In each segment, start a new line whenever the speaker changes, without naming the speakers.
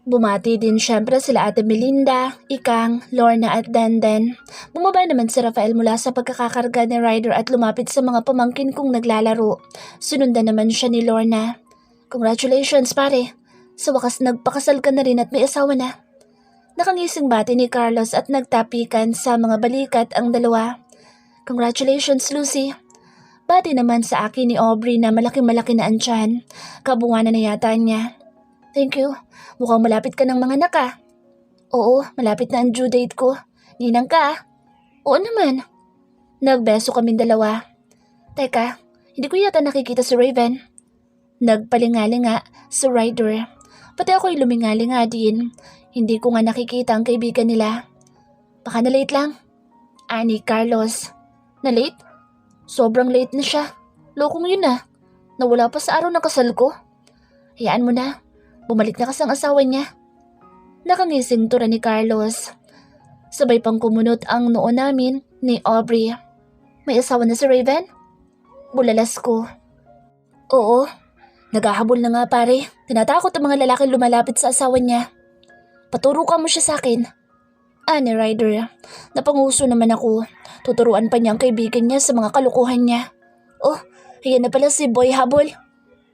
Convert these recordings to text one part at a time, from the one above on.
Bumati din syempre sila Ate Melinda, Ikang, Lorna at Denden. Bumaba naman si Rafael mula sa pagkakakarga ni Ryder at lumapit sa mga pamangkin kong naglalaro. Sinundan naman siya ni Lorna. Congratulations pare. Sa wakas nagpakasal ka na rin at may asawa na. Nakangising bati ni Carlos at nagtapikan sa mga balikat ang dalawa. Congratulations Lucy. Bati naman sa akin ni Aubrey na malaki-malaki na ang tiyan. Kabunganan na yata niya. Thank you. Mukhang malapit ka ng mga anak ah. Oo, malapit na ang due date ko. Ninang ka ah. Oo naman. Nagbeso kaming dalawa. Teka, hindi ko yata nakikita si Raven. Nagpalingalinga si Ryder. Pati ako'y lumingalinga din. Hindi ko nga nakikita ang kaibigan nila. Baka na late lang. Ani Carlos. Na late? Sobrang late na siya. Lokong yun ah. Nawala pa sa araw ng kasal ko. Hayaan mo na. Bumalik na kasi ang asawa niya. Nakangising tura ni Carlos. Sabay pang kumunot ang noo namin ni Aubrey. May asawa na si Raven? Bulalas ko. Oo. Naghahabol na nga pare. Tinatakot ang mga lalaking lumalapit sa asawa niya. Paturo ka mo siya sa akin. Ani Ryder. Napanguso naman ako. Tuturuan pa niya ang kaibigan niya sa mga kalukuhan niya. Oh, ayan na pala si Boy Habol.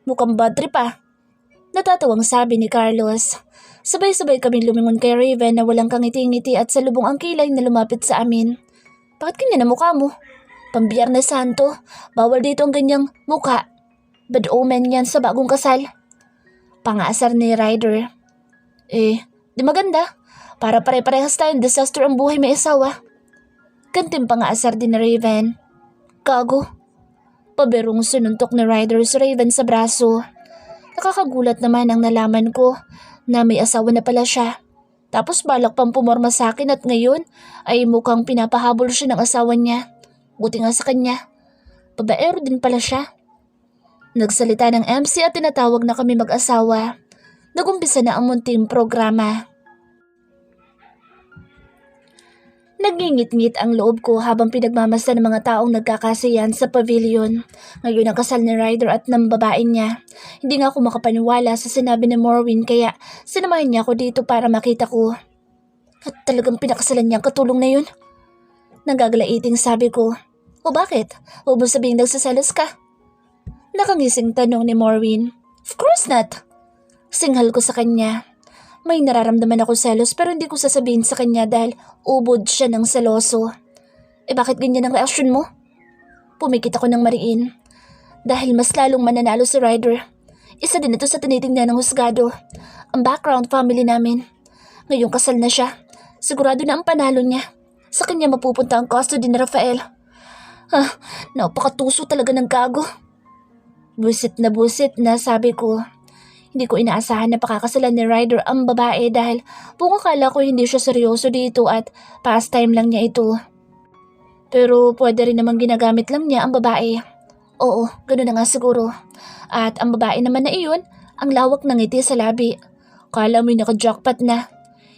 Mukhang bad trip ah. Natatawang sabi ni Carlos. Sabay-sabay kaming lumingon kay Raven na walang kangiti-ngiti at salubong ang kilay na lumapit sa amin. Bakit ganyan ang mukha mo? Pambiyernes Santo, bawal dito ang ganyang mukha. Bad omen yan sa bagong kasal. Pangasar ni Ryder. Di maganda. Para pare-parehas tayong disaster ang buhay may asawa. Kanting pangasar din ni Raven. Gago. Paberong sununtok ni Ryder si Raven sa braso. Nakakagulat naman ang nalaman ko na may asawa na pala siya. Tapos balak pang pumorma sa akin at ngayon ay mukhang pinapahabol siya ng asawa niya. Buti nga sa kanya. Babaero din pala siya. Nagsalita ng MC at tinatawag na kami mag-asawa. Nagumpisa na ang munting programa. Nagngingit-ngit ang loob ko habang pinagmamasdan ng mga taong nagkakasiyan sa pavilion. Ngayon ang kasal ni Ryder at ng babae niya. Hindi nga ako makapaniwala sa sinabi ni Morwin kaya sinamahan niya ako dito para makita ko. At talagang pinakasalan niya ang katulong na yun? Nagagalaiting sabi ko. O bakit? Huwag mo sabihing nagsaselos ka? Nakangising tanong ni Morwin. Of course not. Singhal ko sa kanya. May nararamdaman ako selos pero hindi ko sasabihin sa kanya dahil ubod siya ng seloso. Bakit ganyan ang reaksyon mo? Pumikit ako ng mariin. Dahil mas lalong mananalo si Ryder. Isa din ito sa tinitingnan ng husgado. Ang background family namin. Ngayong kasal na siya. Sigurado na ang panalo niya. Sa kanya mapupunta ang custody ni Rafael. Napakatuso talaga ng gago. Busit na sabi ko. Hindi ko inaasahan na pakakasalan ni Ryder ang babae dahil buong akala ko hindi siya seryoso dito at pastime lang niya ito. Pero pwede rin namang ginagamit lang niya ang babae. Oo, ganoon na nga siguro. At ang babae naman na iyon, ang lawak ng ngiti sa labi. Kala mo'y naka-jackpot na.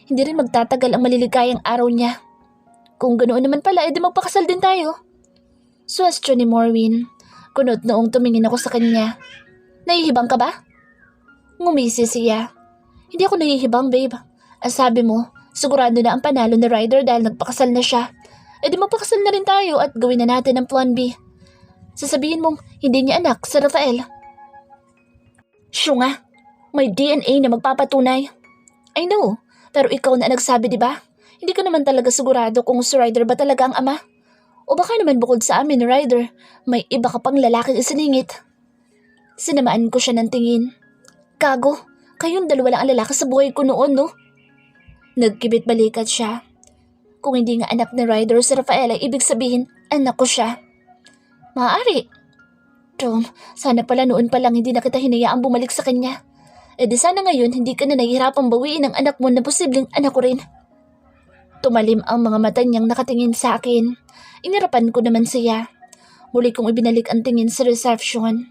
Hindi rin magtatagal ang maliligayang araw niya. Kung ganoon naman pala, edi magpakasal din tayo. Suwestyon ni Morwin. Kunot noong tumingin ako sa kanya. Nahihibang ka ba? Ngumisi siya. Hindi ako nahihibang, babe. Sabi mo, sigurado na ang panalo ni Ryder dahil nagpakasal na siya. Di magpakasal na rin tayo at gawin na natin ang plan B. Sasabihin mong hindi niya anak si Rafael. Siyo nga, may DNA na magpapatunay. I know, pero ikaw na nagsabi di ba? Hindi ka naman talaga sigurado kung si Ryder ba talaga ang ama. O baka naman bukod sa amin ni Ryder, may iba ka pang lalaking isiningit. Sinamaan ko siya ng tingin. Gago, kayong dalawa lang ang lalaki sa buhay ko noon, no? Nagkibit balikat siya. Kung hindi nga anak ni Ryder si Rafael ay ibig sabihin, anak ko siya. Maaari. Tom, sana pala noon pa lang hindi na kita hinayaang bumalik sa kanya. Di sana ngayon hindi ka na nahihirapang bawiin ang anak mo na posibleng anak ko rin. Tumalim ang mga mata niyang nakatingin sa akin. Inirapan ko naman siya. Muli kong ibinalik ang tingin sa reception.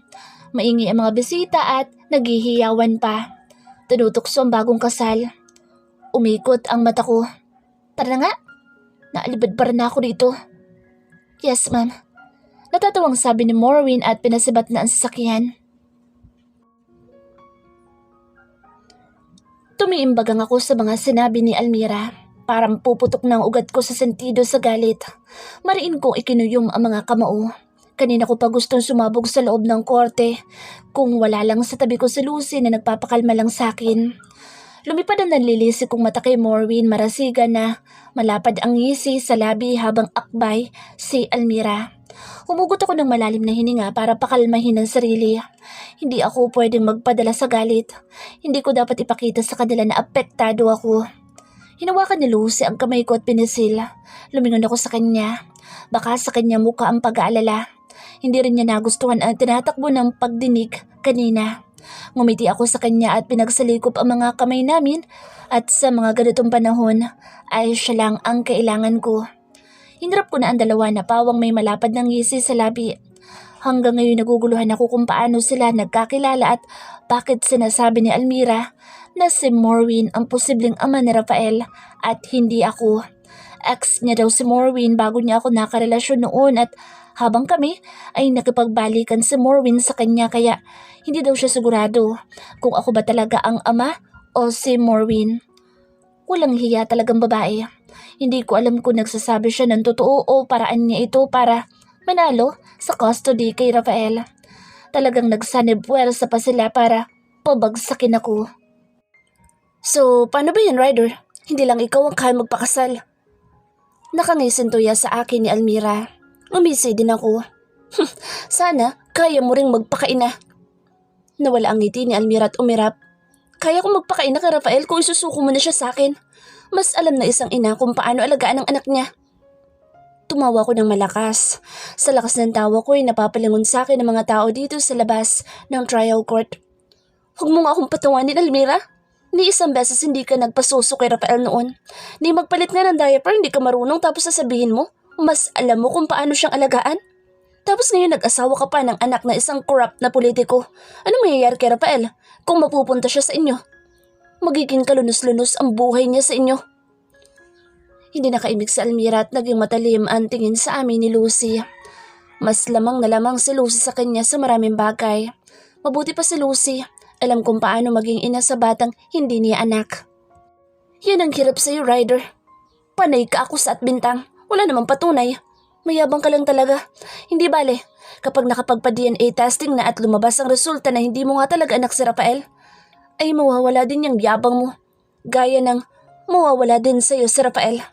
Maingi ang mga bisita at naghihiyawan pa. Tinutokso ang bagong kasal. Umikot ang mata ko. Tara na nga. Naalibad pa rin ako dito. Yes, ma'am. Natatawang sabi ni Morwin at pinasibat na ang sasakyan. Tumiimbagang ako sa mga sinabi ni Almira. Parang puputok ng ugat ko sa sentido sa galit. Mariin kong ikinuyom ang mga kamao. Kanina ko pa gustong sumabog sa loob ng korte kung wala lang sa tabi ko si Lucy na nagpapakalma lang sa akin. Lumipad ang nanlilisik kong mata kay Maureen, marasigan na malapad ang ngisi sa labi habang akbay si Almira. Humugot ako ng malalim na hininga para pakalmahin ang sarili. Hindi ako pwedeng magpadala sa galit. Hindi ko dapat ipakita sa kanila na apektado ako. Hinawakan ni Lucy ang kamay ko at pinisil. Lumingon ako sa kanya. Baka sa kanya mukha ang pag-aalala. Hindi rin niya nagustuhan ang tinatakbo ng pagdinig kanina. Ngumiti ako sa kanya at pinagsalikop ang mga kamay namin at sa mga ganitong panahon ay siya lang ang kailangan ko. Hinarap ko na ang dalawa na pawang may malapad ng ngisi sa labi. Hanggang ngayon naguguluhan ako kung paano sila nagkakilala at bakit sinasabi ni Almira na si Maureen ang posibleng ama ni Rafael at hindi ako. Ex niya daw si Maureen bago niya ako nakarelasyon noon at habang kami ay nakipagbalikan si Maureen sa kanya kaya hindi daw siya sigurado kung ako ba talaga ang ama o si Maureen. Walang hiya talagang babae. Hindi ko alam kung nagsasabi siya ng totoo o paraan niya ito para manalo sa custody kay Rafael. Talagang nagsanib puwersa pa sila para pabagsakin ako. So, paano ba yan, Ryder? Hindi lang ikaw ang kaya magpakasal. Nakangisin tuya sa akin ni Almira. Umisi din ako. Sana kaya mo ring magpakaina. Nawala ang ngiti ni Almira at umirap. Kaya ko magpakaina kay Rafael kung isusuko mo na siya sa akin. Mas alam na isang ina kung paano alagaan ang anak niya. Tumawa ko ng malakas. Sa lakas ng tawa ko ay napapalingon sa akin ng mga tao dito sa labas ng trial court. Huwag mo nga akong patawanin, Almira. Ni isang beses hindi ka nagpasuso kay Rafael noon. Ni magpalit nga ng diaper, hindi ka marunong tapos sasabihin mo, mas alam mo kung paano siyang alagaan. Tapos ngayon nag-asawa ka pa ng anak na isang corrupt na politiko. Ano mangyayari kay Rafael kung mapupunta siya sa inyo? Magiging kalunos-lunos ang buhay niya sa inyo. Hindi nakaimik si Almira at naging matalim ang tingin sa amin ni Lucy. Mas lamang na lamang si Lucy sa kanya sa maraming bagay. Mabuti pa si Lucy. Alam kung paano maging ina sa batang hindi niya anak. Yan ang hirap sa'yo, Ryder. Panay ka ako sa atbintang. Wala namang patunay. Mayabang ka lang talaga. Hindi bale, kapag nakapagpa-DNA testing na at lumabas ang resulta na hindi mo nga talaga anak si Rafael, ay mawawala din yung yabang mo. Gaya ng mawawala din sa'yo si Rafael.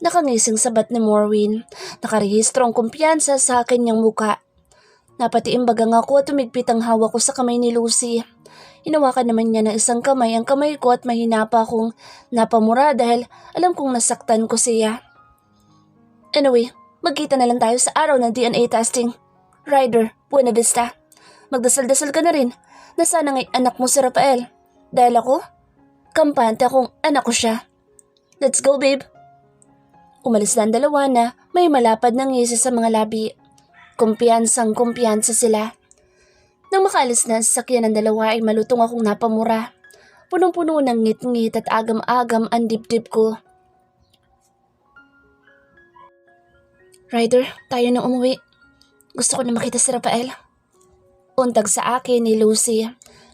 Nakangising sabat ni Maureen. Nakarehistro ang kumpiyansa sa kanyang muka. Napatiimbagang ako at tumigpit ang hawak ko sa kamay ni Lucy. Hinawakan naman niya ng isang kamay ang kamay ko at mahina pa akong napamura dahil alam kong nasaktan ko siya. Anyway, magkita na lang tayo sa araw ng DNA testing. Ryder, Buena Vista. Magdasal-dasal ka na rin na sana nga'y anak mo si Rafael. Dahil ako, kampante akong anak ko siya. Let's go, babe. Umalis na ang dalawa na may malapad ng ngisi sa mga labi. Kumpiyansang-kumpiyansa sila. Nang makaalis na sa sasakyan ng dalawa ay malutong akong napamura. Punong-puno ng ngit-ngit at agam-agam ang dibdib ko. Ryder, tayo na umuwi. Gusto ko na makita si Rafael. Untag sa akin ni Lucy.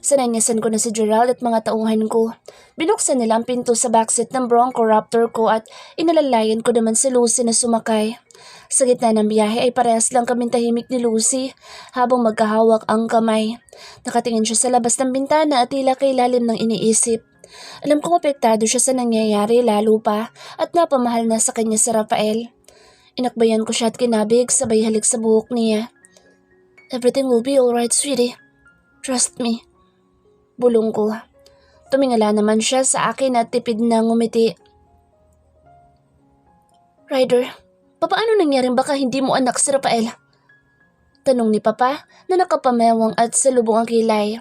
Sananyasan ko na si Gerald at mga tauhan ko. Binuksan nila ang pinto sa backseat ng Bronco Raptor ko at inalalayan ko naman si Lucy na sumakay. Sa gitna ng biyahe ay parehas lang kaming tahimik ni Lucy habang magkahawak ang kamay. Nakatingin siya sa labas ng bintana at tila kay lalim ng iniisip. Alam kong apektado siya sa nangyayari lalo pa at napamahal na sa kanya si Rafael. Inakbayan ko siya at kinabig sabay halik sa buhok niya. Everything will be alright, sweetie. Trust me. Bulong ko. Tumingala naman siya sa akin at tipid na ngumiti. Ryder, paano nangyaring baka hindi mo anak si Rafael? Tanong ni Papa na nakapamewang at salubong ang kilay.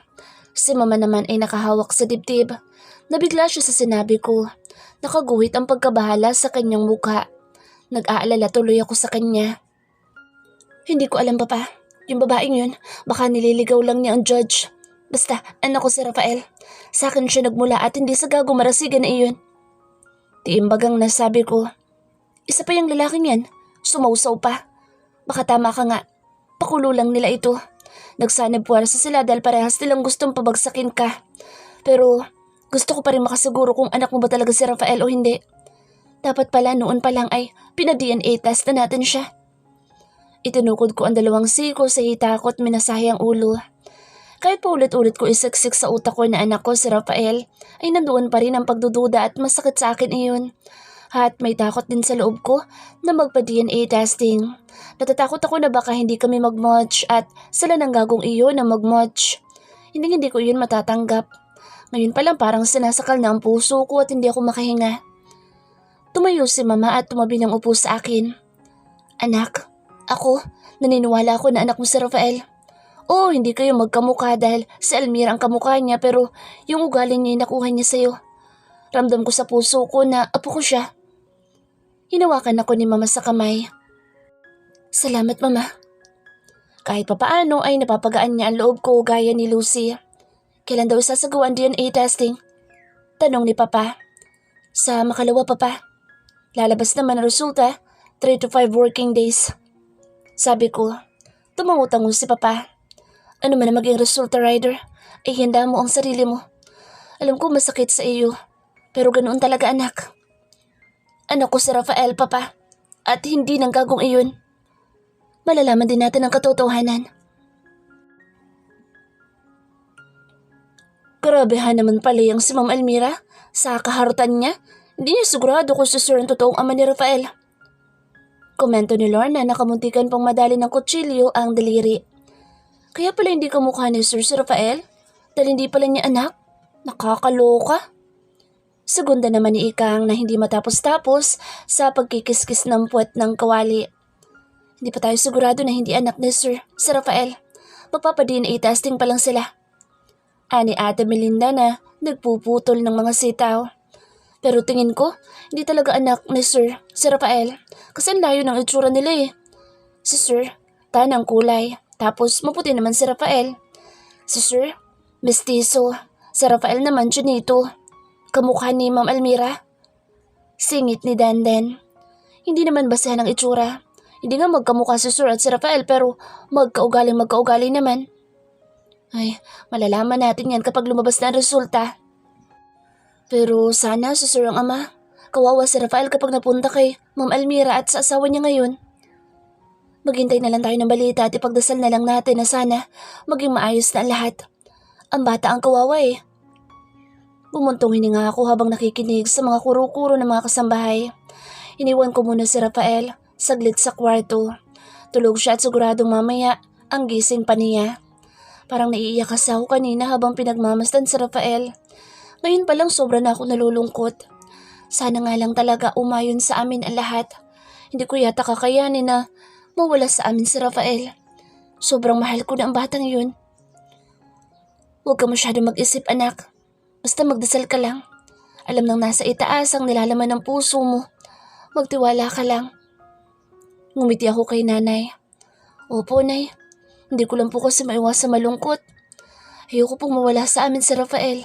Si Mama naman ay nakahawak sa dibdib. Nabigla siya sa sinabi ko. Nakaguhit ang pagkabahala sa kanyang mukha. Nag-aalala tuloy ako sa kanya. Hindi ko alam, Papa. Yung babaeng yun, baka nililigaw lang niya ang judge. Basta, anak ko si Rafael. Sa akin siya nagmula at hindi sa gago marasigan na iyon. Tiimbagang nasabi ko. Isa pa yung lalaking yan, sumausaw pa. Baka tama ka nga, pakulo lang nila ito. Nagsanib puwersa sila dahil parehas nilang gustong pabagsakin ka. Pero Gusto ko pa rin makasiguro kung anak mo ba talaga si Rafael o hindi. Dapat pala noon pa lang ay pina-DNA test na natin siya. Itinukod ko ang dalawang siko sa hita ko at minasahe ang ulo. Kahit pa ulit-ulit ko isiksik sa utak ko na anak ko si Rafael, ay nandoon pa rin ang pagdududa at masakit sa akin iyon. At may takot din sa loob ko na magpa-DNA testing. Natatakot ako na baka hindi kami mag-match at sila nang gagong iyon na mag-match. Hindi ko iyon matatanggap. Ngayon pa lang parang sinasakal na ang puso ko at hindi ako makahinga. Tumayo si mama at tumabi ng upo sa akin. Anak, ako, naniniwala ako na anak mo si Rafael. Oo, hindi kayo magkamukha dahil si Almira ang kamukha niya pero yung ugali niya yung nakuha niya sa'yo. Ramdam ko sa puso ko na apo ko siya. Hinawakan ako ni mama sa kamay. Salamat mama. Kahit papaano ay napapagaan niya ang loob ko gaya ni Lucy. Kailan daw isasagawa ang DNA testing? Tanong ni papa. Sa makalawa papa. Lalabas naman ang resulta, 3 to 5 working days. Sabi ko, tumangutangon si papa. Ano man ang maging resulta, Ryder, ay handa mo ang sarili mo. Alam ko masakit sa iyo, pero ganoon talaga anak. Anak ko si Rafael, papa, at hindi nang gagong iyon. Malalaman din natin ang katotohanan. Grabehan naman pala yung si Ma'am Almira. Sa kaharutan niya, hindi niya sigurado kung si Sir ang totoong ama ni Rafael. Komento ni Lorna na kamuntikan pang madali ng kutsilyo ang daliri. Kaya pala hindi kamukha ni Sir si Rafael? Dahil hindi pala niya anak? Nakakaloka. Segunda naman ni Ikang na hindi matapos-tapos sa pagkikiskis ng puwet ng kawali. Hindi pa tayo sigurado na hindi anak ni Sir si Rafael. Magpapa-DNA testing pa lang sila. Ani Ate Melinda na nagpuputol ng mga sitaw. Pero tingin ko, hindi talaga anak ni Sir si Rafael kasi ang layo ng itsura nila eh. Si Sir, tanang kulay, tapos maputi naman si Rafael. Si Sir, mestizo. Si Rafael naman chinito. Kamukha ni Ma'am Almira. Singit ni Dandan. Hindi naman basehan ang itsura. Hindi nga magkamukha si Sir at si Rafael pero magkaugali naman. Ay, malalaman natin yan kapag lumabas na ang resulta. Pero sana si Sir ang ama. Kawawa si Rafael kapag napunta kay Ma'am Almira at sa asawa niya ngayon. Maghintay na lang tayo ng balita at ipagdasal na lang natin na sana maging maayos na ang lahat. Ang bata ang kawawa eh. Bumuntong hininga ako habang nakikinig sa mga kuro-kuro ng mga kasambahay. Iniwan ko muna si Rafael saglit sa kwarto. Tulog siya at siguradong mamaya ang gising pa niya. Parang naiiyak kasi ako kanina habang pinagmamasdan si Rafael. Ngayon pa lang sobra na ako nalulungkot. Sana nga lang talaga umayon sa amin ang lahat. Hindi ko yata kakayanin na mawala sa amin si Rafael. Sobrang mahal ko na ang batang yun. Huwag ka masyado mag-isip anak. Basta magdasal ka lang. Alam nang nasa itaas ang nilalaman ng puso mo. Magtiwala ka lang. Ngumiti ako kay nanay. Opo, nay. Hindi ko lang po kasi maiwas sa malungkot. Ayoko pong mawala sa amin si Rafael.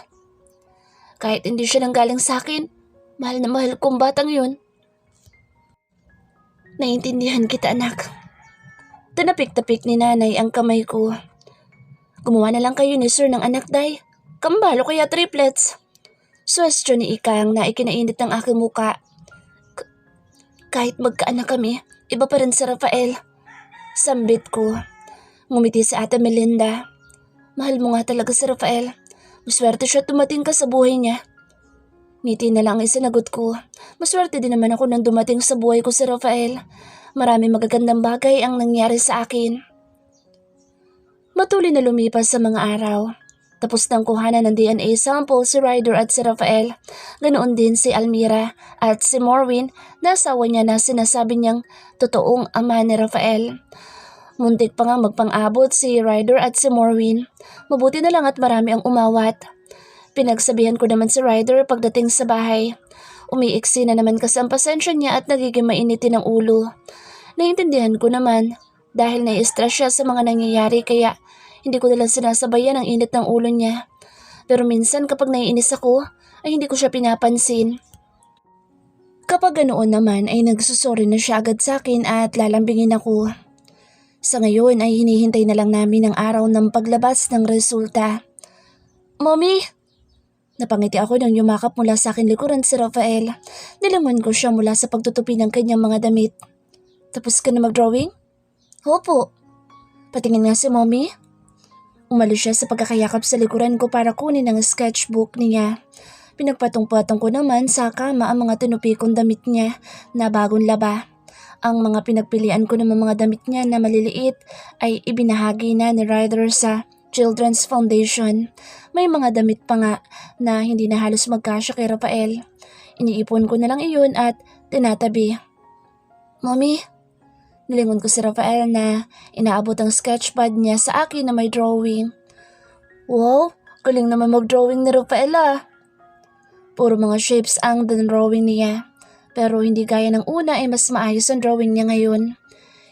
Kahit hindi siya nanggaling sa akin, mahal na mahal kong batang yun. Naiintindihan kita anak. Tinapik-tapik ni nanay ang kamay ko. Gumawa na lang kayo ni Sir ng anak, day. Kambalo kaya triplets. Suwestyon ni Ikang na ikinainit ng aking muka. Kahit magkaanak kami, iba pa rin si Rafael. Sambit ko. Ngumiti si Ate Melinda. Mahal mo nga talaga si Rafael. Maswerte siya tumating ka sa buhay niya. Ngiti na lang ang isinagot ko. Maswerte din naman ako nang dumating sa buhay ko si Rafael. Marami magagandang bagay ang nangyari sa akin. Matuloy na lumipas sa mga araw. Tapos nang kuhanan ng DNA sample si Ryder at si Rafael. Ganoon din si Almira at si Morwin na asawa niya na sinasabi niyang totoong ama ni Rafael. Muntik pa nga magpang-abot si Ryder at si Morwin. Mabuti na lang at marami ang umawat. Pinagsabihan ko naman si Ryder pagdating sa bahay. Umiiksi na naman kasi ang pasensya niya at nagiging mainitin ang ulo. Naiintindihan ko naman dahil nai-stress siya sa mga nangyayari kaya hindi ko nalang sinasabayan ang init ng ulo niya. Pero minsan kapag naiinis ako ay hindi ko siya pinapansin. Kapag ganoon naman ay nagsusorry na siya agad sa akin at lalambingin ako. Sa ngayon ay hinihintay na lang namin ang araw ng paglabas ng resulta. Mommy! Napangiti ako nang yumakap mula sa akin likuran si Rafael. Nilangon ko siya mula sa pagtutupi ng kanyang mga damit. Tapos ka na mag-drawing? Opo. Patingin nga si Mommy. Umalis siya sa pagkakayakap sa likuran ko para kunin ang sketchbook niya. Pinagpatong-patong ko naman sa kama ang mga tinupi kong damit niya na bagong laba. Ang mga pinagpilian ko naman mga damit niya na maliliit ay ibinahagi na ni Ryder sa Children's Foundation. May mga damit pa nga na hindi na halos magkasya kay Rafael. Iniipon ko na lang iyon at tinatabi. Mommy, nilingon ko si Rafael na inaabot ang sketchpad niya sa akin na may drawing. Wow, galing naman mag-drawing ni Rafael ah. Puro mga shapes ang drawing niya. Pero hindi gaya ng una ay mas maayos ang drawing niya ngayon.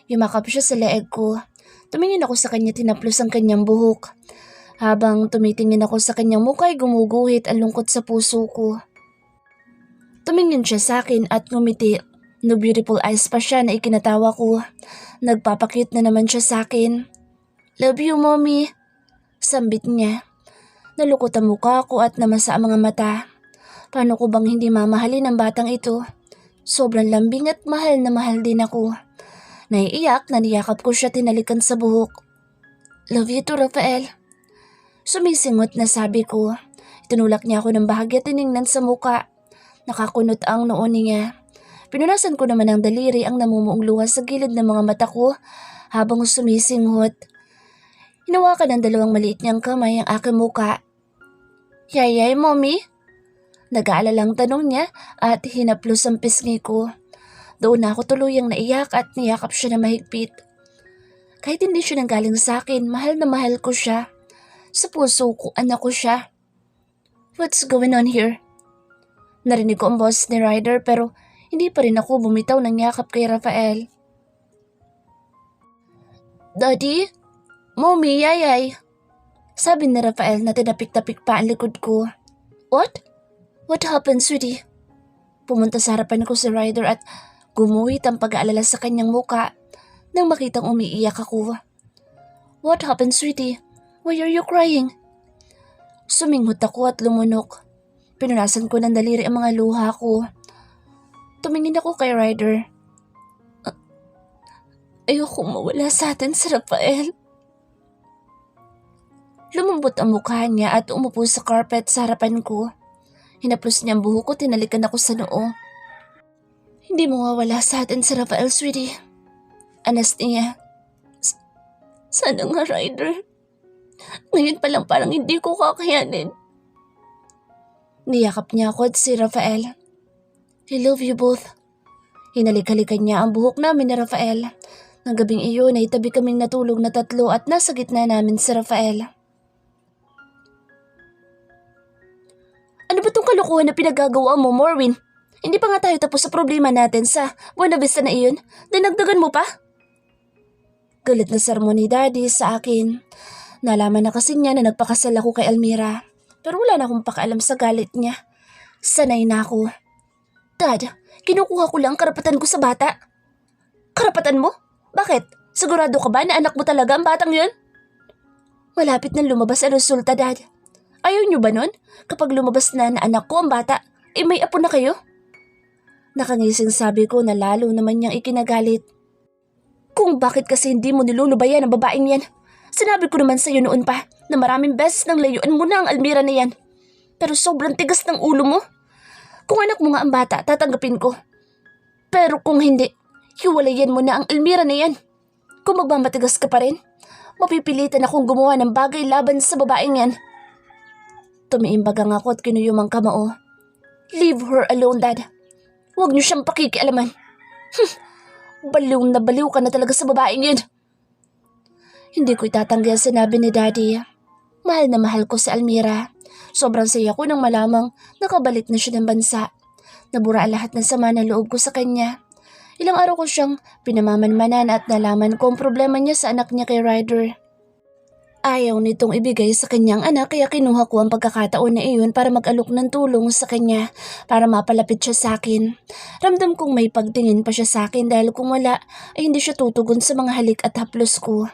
Yumakap siya sa leeg ko. Tumingin ako sa kanya tinaplos ang kanyang buhok. Habang tumitingin ako sa kanyang mukha ay gumuguhit ang lungkot sa puso ko. Tumingin siya sa akin at ngumiti. No beautiful eyes pa siya na ikinatawa ko. Nagpapakute na naman siya sa akin. Love you, Mommy. Sambit niya. Nalukot ang mukha ko at namasa ang mga mata. Paano ko bang hindi mamahalin ang batang ito? Sobrang lambing at mahal na mahal din ako. Naiiyak na niyakap ko siya tinalikan sa buhok. Love you too, Rafael. Sumisingot na sabi ko. Itinulak niya ako ng bahagya tiningnan sa muka. Nakakunot ang noo niya. Pinunasan ko naman ang daliri ang namumuong luha sa gilid ng mga mata ko habang sumisinghot. Hinawakan ng dalawang maliit niyang kamay ang aking muka. Yayay, Mommy? Nag-aalalang tanong niya at hinaplos ang pisngi ko. Doon na ako tuluyang naiyak at niyakap siya na mahigpit. Kahit hindi siya nanggaling sa akin, mahal na mahal ko siya. Sa puso ko, anak ko siya. What's going on here? Narinig ko ang boss ni Ryder pero hindi pa rin ako bumitaw ng yakap kay Rafael. Daddy? Mommy, yayay. Sabi ni Rafael na tinapik-tapik pa ang likod ko. What? What happened, sweetie? Pumunta sa harapan ko si Ryder at gumuhit ang pag-aalala sa kanyang muka nang makitang umiiyak ako. What happened, sweetie? Why are you crying? Suminghot ako at lumunok. Pinunasan ko ng daliri ang mga luha ko. Tumingin ako kay Ryder. Ayokong mawala sa atin si Rafael. Lumambot ang mukha niya at umupo sa carpet sa harapan ko. Hinaplos niya ang buhok ko, tinalikan ako sa noo. Hindi mo mawala sa atin si Rafael, sweetie. Anas niya. Sana nga, Ryder. Ngayon pa lang parang hindi ko kakayanin. Niyakap niya ako at si Rafael. I love you both. Hinalik-halikan niya ang buhok namin ni Rafael. Nang gabing iyon ay tabi kaming natulog na tatlo at nasa gitna namin si Rafael. Ano ba tong kalokohan na pinagagawa mo, Morwin? Hindi pa nga tayo tapos sa problema natin sa Buena Vista na iyon. Dinagdagan mo pa? Galit na sermon ni Daddy sa akin. Nalaman na kasi niya na nagpakasal ako kay Almira. Pero wala na akong pakaalam sa galit niya. Sanay na ako. Dad, kinukuha ko lang karapatan ko sa bata. Karapatan mo? Bakit? Sigurado ka ba na anak mo talaga ang batang yun? Malapit na lumabas ang resulta, Dad. Ayaw niyo ba nun? Kapag lumabas na anak ko ang bata, may apo na kayo? Nakangising sabi ko na lalo naman niyang ikinagalit. Kung bakit kasi hindi mo nilulubayan ang babaeng yan? Sinabi ko naman sa'yo noon pa na maraming beses nang layuan mo na ang Almira na yan. Pero sobrang tigas ng ulo mo. Kung anak mo nga ang bata, tatanggapin ko. Pero kung hindi, hiwalayan mo na ang Almira na yan. Kung magmamatigas ka pa rin, mapipilitan akong gumawa ng bagay laban sa babaeng yan. Tumiimbagang ako at kinuyumang kamao. Leave her alone, Dad. Huwag niyo siyang pakikialaman. Baliw na baliw ka na talaga sa babaeng yun. Hindi ko itatanggi ang sinabi ni Daddy. Mahal na mahal ko si Almira. Sobrang saya ko nang malamang nakabalik na siya ng bansa. Nabura ang lahat ng sama ng loob ko sa kanya. Ilang araw ko siyang pinamamanmanan at nalaman ko ang problema niya sa anak niya kay Ryder. Ayaw nitong ibigay sa kanyang anak kaya kinuha ko ang pagkakataon na iyon para mag-alok ng tulong sa kanya para mapalapit siya sa akin. Ramdam kong may pagtingin pa siya sa akin dahil kung wala ay hindi siya tutugon sa mga halik at haplos ko.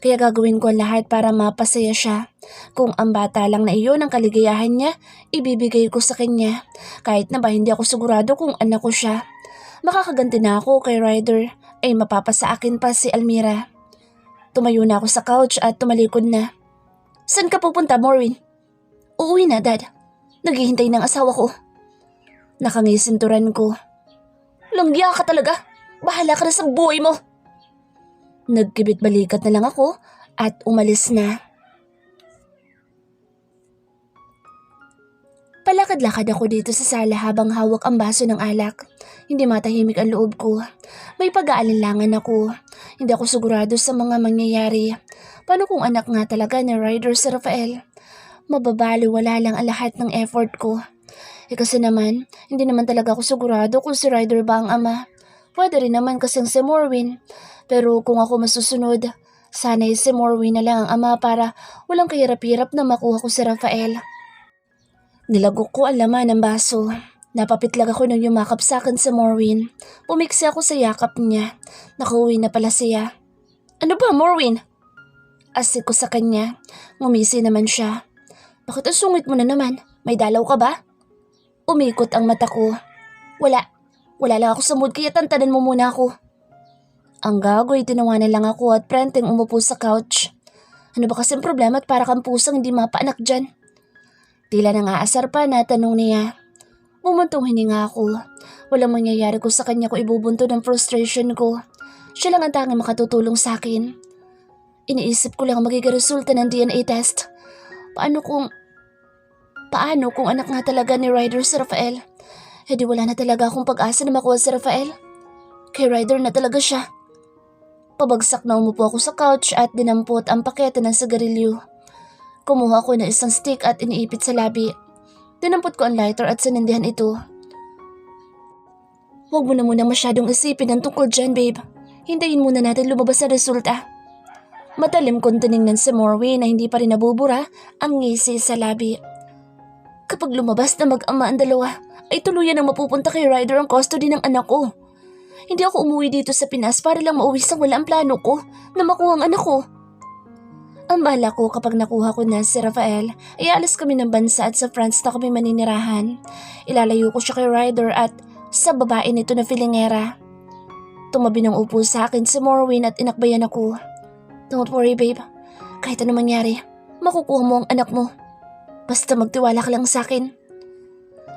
Kaya gagawin ko ang lahat para mapasaya siya. Kung ang bata lang na iyon ang kaligayahan niya, ibibigay ko sa kanya. Kahit na ba hindi ako sigurado kung anak ko siya. Makakaganti na ako kay Ryder ay mapapasa akin pa si Almira. Tumayo na ako sa couch at tumalikod na. Saan ka pupunta, Maureen? Uuwi na, Dad. Naghihintay ng asawa ko. Nakangisinturan ko. Langya ka talaga. Bahala ka na sa buhay mo. Nagkibit balikat na lang ako at umalis na. Palakad-lakad ako dito sa sala habang hawak ang baso ng alak. Hindi matahimik ang loob ko. May pag-aalinlangan ako. Hindi ako sigurado sa mga mangyayari. Paano kung anak nga talaga ni Ryder si Rafael? Mababaliwala lang ang lahat ng effort ko. Kasi naman, hindi naman talaga ako sigurado kung si Ryder ba ang ama. Pwede rin naman kasing si Maureen. Pero kung ako masusunod, sana'y si Maureen na lang ang ama para walang kahirap-hirap na makuha ko si Rafael. Nilagok ko ang laman ng baso. Napapitlag ako nang yumakap sa akin si Maureen. Pumiksi ako sa yakap niya. Nakauwi na pala siya. Ano ba, Maureen? Asik ko sa kanya. Ngumisi naman siya. Bakit ang sungit mo na naman? May dalaw ka ba? Umikot ang mata ko. Wala. Wala lang ako sa mood kaya tantanan mo muna ako. Ang gagoy, tinawanan lang ako at prenteng umupo sa couch. Ano ba kasing problema at para kang pusang hindi mapaanak dyan? Tila nang aasar pa na tanong niya. Bumuntong hininga ako. Walang mangyayari ko sa kanya kung ibubunto ng frustration ko. Siya lang ang tanging makatutulong sa akin. Iniisip ko lang ang magiging resulta ng DNA test. Paano kung anak nga talaga ni Ryder si Rafael? Eh di wala na talaga akong pag-asa na makuha si Rafael. Kay Ryder na talaga siya. Pabagsak na umupo ako sa couch at dinampot ang pakete ng sigarilyo. Kumuha ko ng isang stick at iniipit sa labi. Dinampot ko ang lighter at sinindihan ito. Huwag mo na muna masyadong isipin ang tungkol dyan, babe. Hintayin muna natin lumabas ang resulta. Matalim kong tiningnan si Maureen na hindi pa rin nabubura ang ngisi sa labi. Kapag lumabas na mag-ama ang dalawa, ay tuluyan ang mapupunta kay Ryder ang custody ng anak ko. Hindi ako umuwi dito sa Pinas para lang mauwi sa walang plano ko na makuha ang anak ko. Ang bala ko kapag nakuha ko na si Rafael, ay alis kami ng bansa at sa France na kami maninirahan. Ilalayo ko siya kay Ryder at sa babae nito na filingera. Tumabi ng upo sa akin si Maureen at inakbayan ako. Don't worry, babe. Kahit anong mangyari, makukuha mo ang anak mo. Basta magtiwala ka lang sa akin.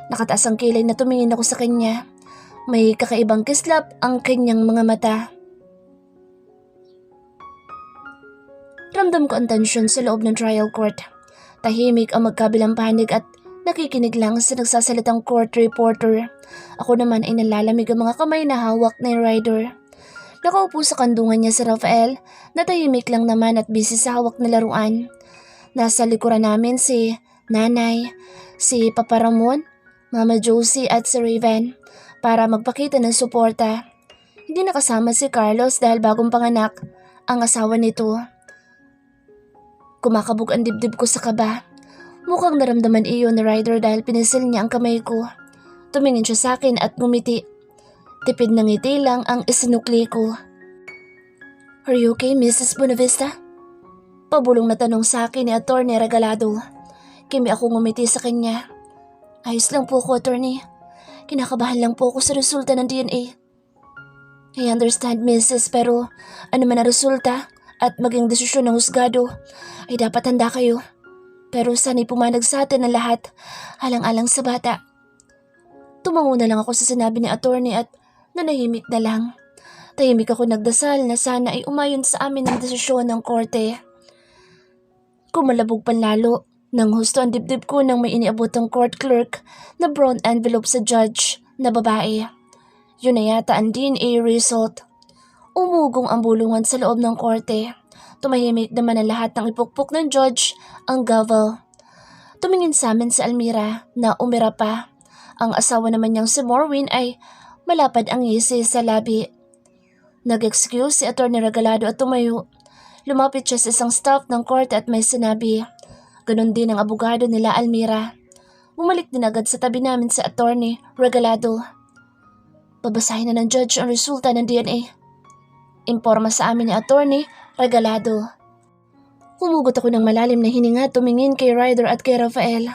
Nakataas ang kilay na tumingin ako sa kanya. May kakaibang kislap ang kanyang mga mata. Ramdam ko ang tensyon sa loob ng trial court. Tahimik ang magkabilang panig at nakikinig lang sa nagsasalitang court reporter. Ako naman ay nalalamig ang mga kamay na hawak ni Ryder. Nakaupo sa kandungan niya si Rafael na tahimik lang naman at busy sa hawak na laruan. Nasa likuran namin si Nanay, si Papa Ramon, Mama Josie at si Raven para magpakita ng suporta. Hindi nakasama si Carlos dahil bagong panganak ang asawa nito. Kumakabog ang dibdib ko sa kaba. Mukhang naramdaman iyon ni Ryder dahil pinisil niya ang kamay ko. Tumingin siya sa akin at ngumiti. Tipid na ngiti lang ang isinukli ko. Are you okay, Mrs. Bonavista? Pabulong na tanong sa akin ni Atty. Regalado. Kimi ako ngumiti sa kanya. Ayos lang po ko, Attorney. Kinakabahan lang po ako sa resulta ng DNA. I understand, Mrs. Pero ano man ang resulta at maging desisyon ng husgado ay dapat handa kayo. Pero sana'y pumanag sa atin ang lahat, alang-alang sa bata. Tumango na lang ako sa sinabi ni attorney at nanahimik na lang. Tahimik ako nagdasal na sana ay umayon sa amin ang desisyon ng korte. Kumalabog panlalo nang husto ang dibdib ko nang may iniabot ang court clerk na brown envelope sa judge na babae. Yun na yata ang DNA result. Umugong ang bulungan sa loob ng korte. Tumahimik naman ang lahat ng ipukpok ng judge ang gavel. Tumingin sa amin si Almira na umira pa. Ang asawa naman niyang si Maureen ay malapad ang ngisi sa labi. Nag-excuse si Atty. Regalado at tumayo. Lumapit siya sa isang staff ng korte at may sinabi. Ganon din ang abogado nila Almira. Bumalik din agad sa tabi namin si Attorney Regalado. Babasahin na ng judge ang resulta ng DNA. Imporma sa amin ni Attorney Regalado. Humugot ako ng malalim na hininga tumingin kay Ryder at kay Rafael.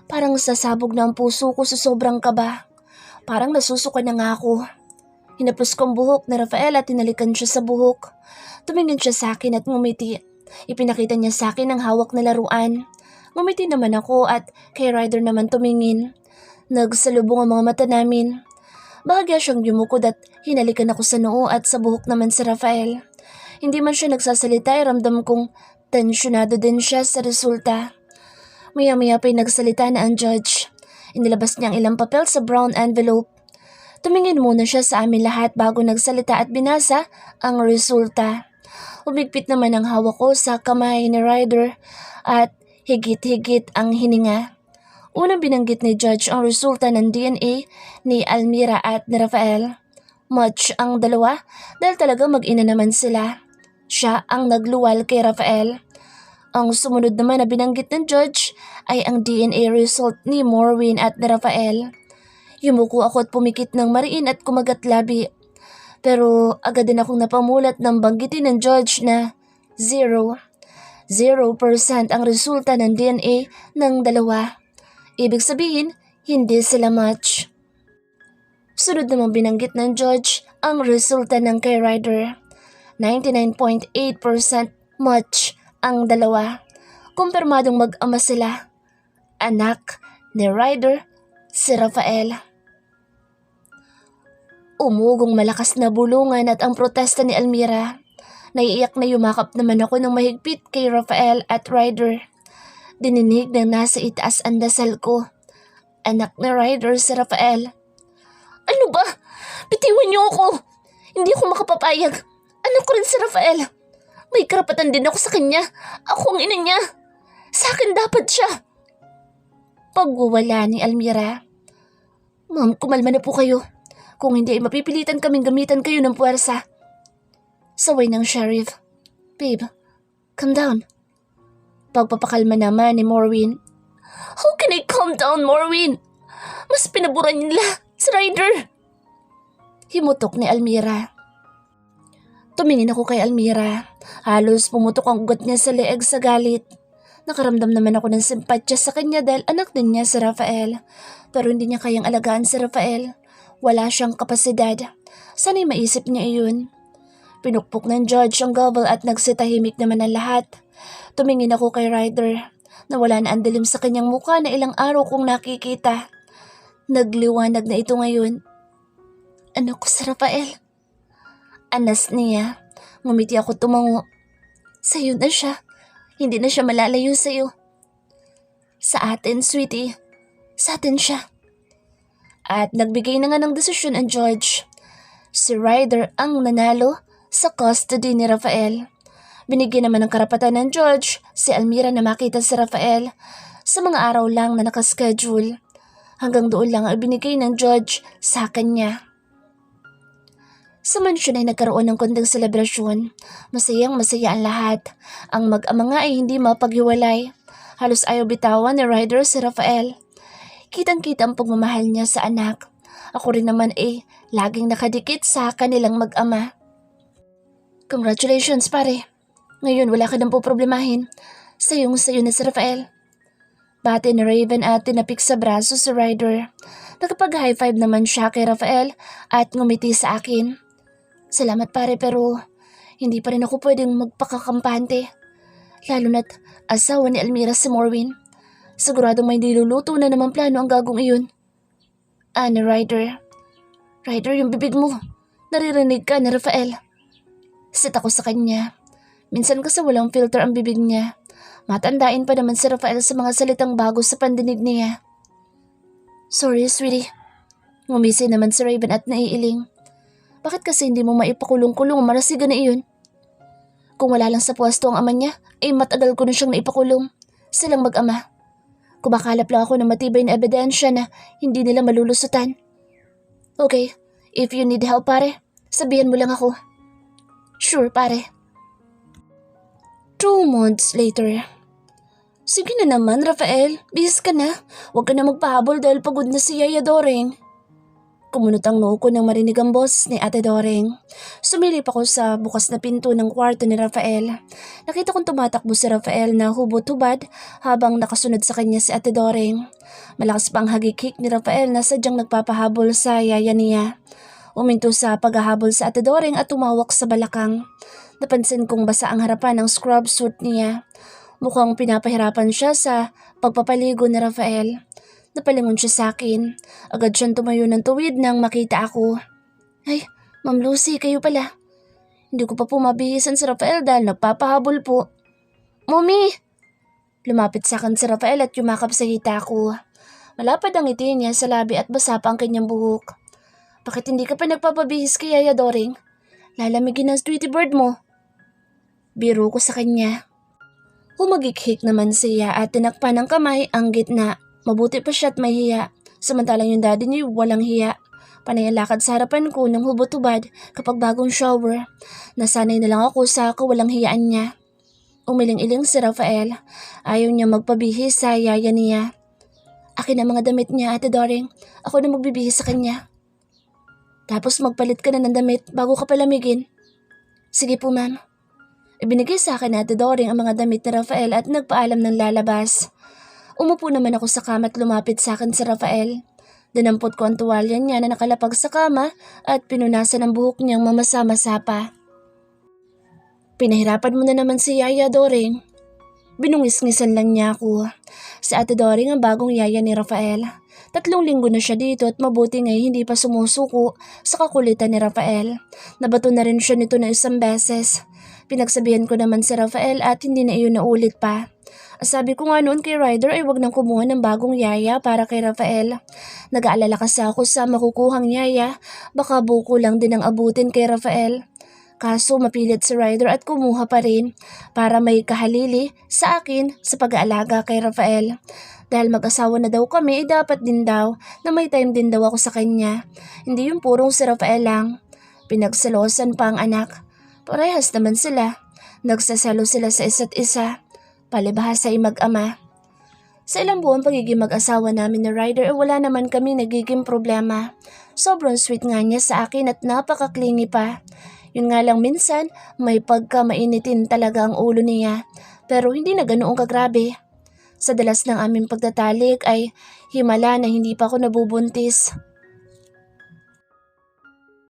Parang sasabog na ang puso ko sa sobrang kaba. Parang nasusuka na nga ako. Hinapos ko ang buhok ni Rafael at tinalikan siya sa buhok. Tumingin siya sa akin at ngumiti. Ipinakita niya sa akin ang hawak na laruan. Ngumiti naman ako at kay Ryder naman tumingin. Nagsalubong ang mga mata namin. Bahagya siyang yumukod at hinalikan ako sa noo at sa buhok naman si Rafael. Hindi man siya nagsasalita ay ramdam kong tensyonado din siya sa resulta. Maya-maya pa'y nagsalita na ang judge. Inilabas niya ang ilang papel sa brown envelope. Tumingin muna siya sa amin lahat bago nagsalita at binasa ang resulta. Umigpit naman ang hawak ko sa kamay ni Ryder at higit-higit ang hininga. Unang binanggit ni Judge ang resulta ng DNA ni Almira at ni Rafael. Match ang dalawa dahil talaga mag-ina naman sila. Siya ang nagluwal kay Rafael. Ang sumunod naman na binanggit ng Judge ay ang DNA result ni Maureen at ni Rafael. Yumuko ako at pumikit ng mariin at kumagat labi. Pero agad din akong napamulat ng banggitin ng Judge na 0% ang resulta ng DNA ng dalawa. Ibig sabihin, hindi sila match. Sunod namang binanggit ng Judge ang resulta ng kay Ryder. 99.8% match ang dalawa. Kumpirmadong mag-ama sila. Anak ni Ryder, si Rafael. Umugong malakas na bulungan at ang protesta ni Almira. Naiiyak na yumakap naman ako ng mahigpit kay Rafael at Ryder. Dininig na nasa itaas ang dasal ko. Anak ni Ryder si Rafael. Ano ba? Bitiwan niyo ako! Hindi ako makapapayag. Anak ko rin si Rafael. May karapatan din ako sa kanya. Ako ang ina niya. Sa akin dapat siya. Pagwawala ni Almira. Ma'am, kumalma na po kayo. Kung hindi ay mapipilitan kaming gamitan kayo ng puwersa. Saway ng sheriff. Babe, calm down. Pagpapakalma naman ni Maureen. How can I calm down, Maureen? Mas pinaburan nila si Ryder. Himutok ni Almira. Tumingin ako kay Almira. Halos pumutok ang ugat niya sa leeg sa galit. Nakaramdam naman ako ng simpatya sa kanya dahil anak din niya si Rafael. Pero hindi niya kayang alagaan si Rafael. Wala siyang kapasidad. Sana'y maisip niya iyon. Pinukpok ng judge ang gavel at nagsitahimik naman ang lahat. Tumingin ako kay Ryder. Nawala na ang dilim sa kanyang mukha na ilang araw kong nakikita. Nagliwanag na ito ngayon. Anak ko si Rafael. Anas niya. Ngumiti ako tumango. Sa'yo na siya. Hindi na siya malalayo sa'yo. Sa atin, sweetie. Sa atin siya. At nagbigay na nga ng desisyon ang judge. Si Ryder ang nanalo sa custody ni Rafael. Binigyan naman ng karapatan ng judge si Almira na makita si Rafael sa mga araw lang na nakaschedule. Hanggang doon lang ang binigay ng judge sa kanya. Sa mansyon ay nagkaroon ng konting selebrasyon. Masayang masaya ang lahat. Ang mag-ama nga ay hindi mapaghiwalay. Halos ayaw bitawan ni Ryder si Rafael. Kitang-kita ang pagmamahal niya sa anak. Ako rin naman laging nakadikit sa kanilang mag-ama. Congratulations pare. Ngayon wala ka nang poproblemahin. Sayong-sayo na si Rafael. Bati ni Raven at tinapik sa braso si Ryder. Nakapag-high five naman siya kay Rafael at ngumiti sa akin. Salamat pare pero hindi pa rin ako pwedeng magpakakampante. Lalo na't asawa ni Almira si Maureen. Siguradong may niluluto na naman plano ang gagong iyon. Ni Ryder. Ryder, yung bibig mo. Naririnig ka ni Rafael. Sit ako sa kanya. Minsan kasi walang filter ang bibig niya. Matandain pa naman si Rafael sa mga salitang bago sa pandinig niya. Sorry, sweetie. Ngumisi naman si Raven at naiiling. Bakit kasi hindi mo maipakulong-kulong ang marasiga na iyon? Kung wala lang sa pwesto ang ama niya, matagal ko na siyang naipakulong. Silang mag-ama. Kumakalap lang ako ng matibay na ebidensya na hindi nila malulusutan. Okay, if you need help pare, sabihan mo lang ako. Sure pare. 2 months later. Sige na naman, Rafael. Bihis ka na. Huwag ka na magpahabol dahil pagod na si Yaya Doreng. Kumunot ang noo ko nang marinig ang boses ni Ate Doreng. Sumilip ako sa bukas na pinto ng kwarto ni Rafael. Nakita kong tumatakbo si Rafael na hubot-hubad habang nakasunod sa kanya si Ate Doreng. Malakas pa ang hagikik ni Rafael na sadyang nagpapahabol sa yaya niya. Uminto sa paghahabol sa Ate Doreng at tumawak sa balakang. Napansin kong basa ang harapan ng scrub suit niya. Mukhang pinapahirapan siya sa pagpapaligo ni Rafael. Napalingon siya sa akin. Agad siyang tumayo ng tuwid nang makita ako. Ay, Ma'am Lucy, kayo pala. Hindi ko pa po mabihisan si Rafael dahil nagpapahabol po. Mommy! Lumapit sa akin si Rafael at yumakap sa hita ko. Malapad ang ngiti niya sa labi at basa pa ang kanyang buhok. Bakit hindi ka pa nagpapabihis kay Yaya Doreng? Lalamigin ang sweetie bird mo. Biro ko sa kanya. Humagikhik naman siya at tinakpan ng kamay ang gitna. Mabuti pa siya at may hiya. Samantalang yung daddy niya walang hiya. Panay ang lakad sa harapan ko ng hubot-hubad kapag bagong shower. Nasanay na lang ako sa kawalang hiyaan niya. Umiling-iling si Rafael. Ayaw niya magpabihis sa yaya niya. Akin ang mga damit niya, Ate Doreng. Ako na magbibihis sa kanya. Tapos magpalit ka na ng damit bago ka palamigin. Sige po, ma'am. Ibinigay sa akin ni Ate Doreng ang mga damit ni Rafael at nagpaalam ng lalabas. Umupo naman ako sa kama at lumapit sa akin si Rafael. Dinampot ko ang tuwalya niya na nakalapag sa kama at pinunasan ang buhok niyang mamasa-masa pa. Pinahirapan mo na naman si Yaya Doreng. Binungis-ngisan lang niya ako. Si Ate Doreng ang bagong yaya ni Rafael. 3 linggo na siya dito at mabuti ngay hindi pa sumusuko sa kakulitan ni Rafael. Nabato na rin siya nito na 1 beses. Pinagsabihan ko naman si Rafael at hindi na iyon naulit pa. Sabi ko nga noon kay Ryder ay wag nang kumuha ng bagong yaya para kay Rafael. Nag-aalala kasi ako sa makukuhang yaya, baka buko lang din ang abutin kay Rafael. Kaso mapilit si Ryder at kumuha pa rin para may kahalili sa akin sa pag-aalaga kay Rafael. Dahil mag-asawa na daw kami ay dapat din daw na may time din daw ako sa kanya. Hindi yung purong si Rafael lang. Pinagsalosan pa ang anak. Parehas naman sila. Nagsasalo sila sa isa't isa. Palibhasa ay mag-ama. Sa ilang buwan pagiging mag-asawa namin ni Ryder ay wala naman kami nagiging problema. Sobrang sweet nga niya sa akin at napaka-clingy pa. Yun nga lang minsan, may pagka-mainitin talaga ang ulo niya. Pero hindi na ganoong kagrabe. Sa dalas ng aming pagtatalik ay himala na hindi pa ako nabubuntis.